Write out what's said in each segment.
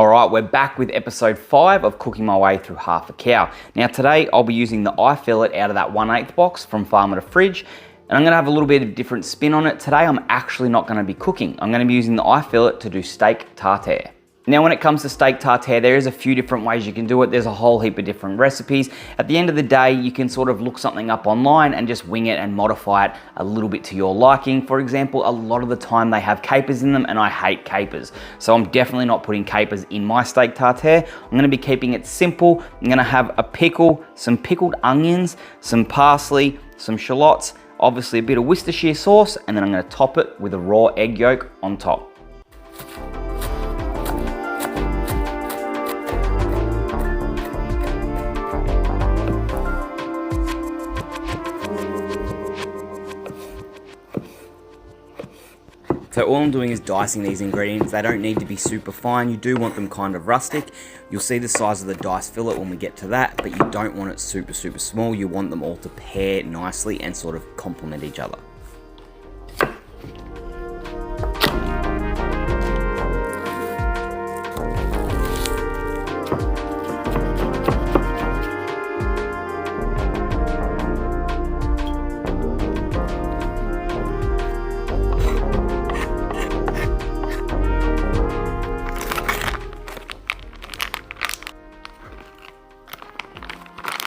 Alright, we're back with episode 5 of cooking my way through half a cow. Now today I'll be using the fillet out of that 1/8 box from Farmer to Fridge, and I'm going to have a little bit of different spin on it. Today I'm actually not going to be cooking. I'm going to be using the fillet to do steak tartare. Now when it comes to steak tartare, there is a few different ways you can do it. There's a whole heap of different recipes. At the end of the day, you can sort of look something up online and just wing it and modify it a little bit to your liking. For example, a lot of the time they have capers in them and I hate capers. So I'm definitely not putting capers in my steak tartare. I'm gonna be keeping it simple. I'm gonna have a pickle, some pickled onions, some parsley, some shallots, obviously a bit of Worcestershire sauce, and then I'm gonna top it with a raw egg yolk on top. So all I'm doing is dicing these ingredients. They don't need to be super fine. You do want them kind of rustic. You'll see the size of the diced fillet when we get to that, but you don't want it super small. You want them all to pair nicely and sort of complement each other.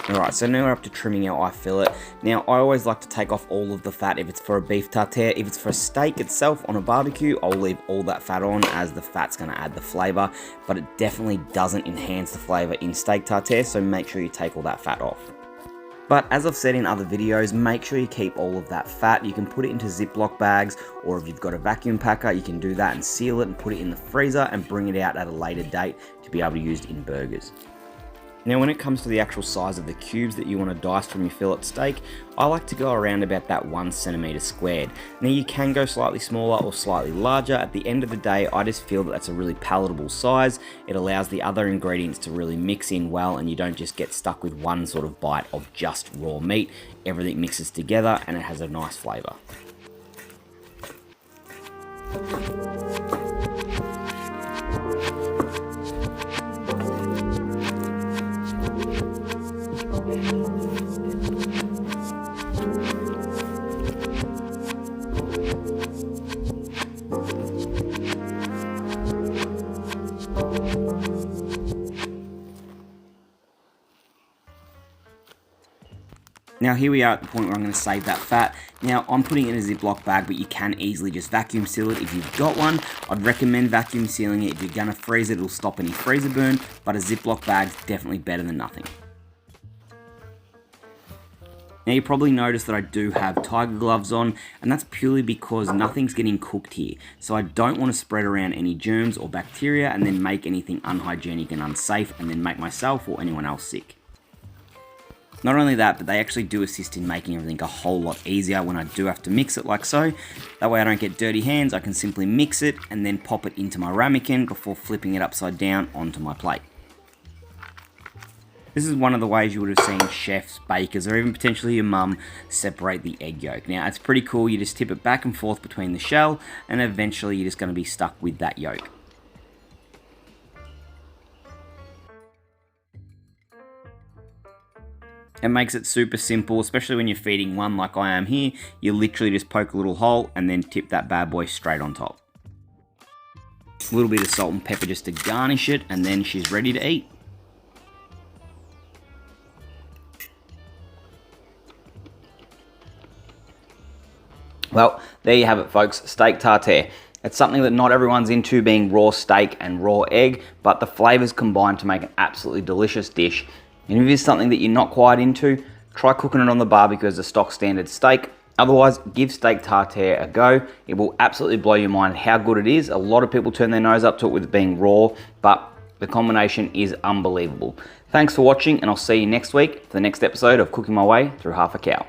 Alright, so now we're up to trimming our fillet. Now, I always like to take off all of the fat if it's for a beef tartare. If it's for a steak itself on a barbecue, I'll leave all that fat on as the fat's going to add the flavour, but it definitely doesn't enhance the flavour in steak tartare, so make sure you take all that fat off. But as I've said in other videos, make sure you keep all of that fat. You can put it into Ziploc bags, or if you've got a vacuum packer, you can do that and seal it and put it in the freezer and bring it out at a later date to be able to use in burgers. Now when it comes to the actual size of the cubes that you want to dice from your fillet steak, I like to go around about that 1 centimetre squared. Now you can go slightly smaller or slightly larger. At the end of the day, I just feel that that's a really palatable size. It allows the other ingredients to really mix in well and you don't just get stuck with one sort of bite of just raw meat. Everything mixes together and it has a nice flavour. Now here we are at the point where I'm going to save that fat. Now I'm putting it in a Ziploc bag, but you can easily just vacuum seal it if you've got one. I'd recommend vacuum sealing it. If you're going to freeze it, it'll stop any freezer burn, but a Ziploc bag's definitely better than nothing. Now you probably noticed that I do have tiger gloves on, and that's purely because nothing's getting cooked here. So I don't want to spread around any germs or bacteria and then make anything unhygienic and unsafe and then make myself or anyone else sick. Not only that, but they actually do assist in making everything a whole lot easier when I do have to mix it like so. That way I don't get dirty hands, I can simply mix it and then pop it into my ramekin before flipping it upside down onto my plate. This is one of the ways you would have seen chefs, bakers, or even potentially your mum separate the egg yolk. Now it's pretty cool, you just tip it back and forth between the shell and eventually you're just going to be stuck with that yolk. It makes it super simple, especially when you're feeding one like I am here. You literally just poke a little hole and then tip that bad boy straight on top. A little bit of salt and pepper just to garnish it, and then she's ready to eat. Well, there you have it folks, steak tartare. It's something that not everyone's into, being raw steak and raw egg, but the flavours combine to make an absolutely delicious dish. And if it is something that you're not quite into, try cooking it on the barbecue as a stock standard steak. Otherwise, give steak tartare a go. It will absolutely blow your mind how good it is. A lot of people turn their nose up to it with it being raw, but the combination is unbelievable. Thanks for watching, and I'll see you next week for the next episode of Cooking My Way Through Half a Cow.